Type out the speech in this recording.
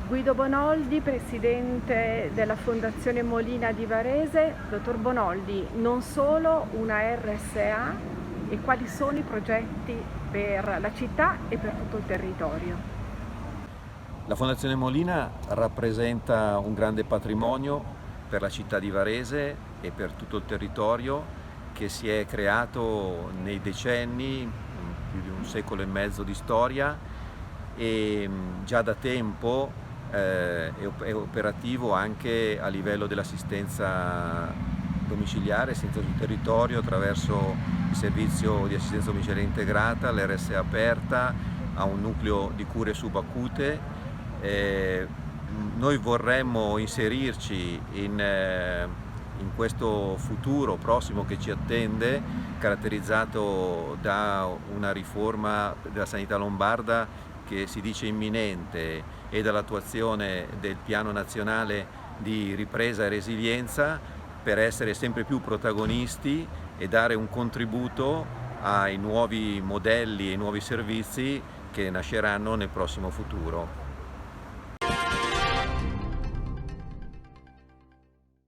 Guido Bonoldi, presidente della Fondazione Molina di Varese. Dottor Bonoldi, non solo una RSA, e quali sono i progetti per la città e per tutto il territorio? La Fondazione Molina rappresenta un grande patrimonio per la città di Varese e per tutto il territorio, che si è creato nei decenni, più di un secolo e mezzo di storia, e già da tempo è operativo anche a livello dell'assistenza domiciliare, assistenza sul territorio, attraverso il servizio di assistenza domiciliare integrata, l'RSA aperta, ha un nucleo di cure subacute. Noi vorremmo inserirci in questo futuro prossimo che ci attende, caratterizzato da una riforma della sanità lombarda che si dice imminente, e dall'attuazione del Piano Nazionale di Ripresa e Resilienza, per essere sempre più protagonisti e dare un contributo ai nuovi modelli e ai nuovi servizi che nasceranno nel prossimo futuro.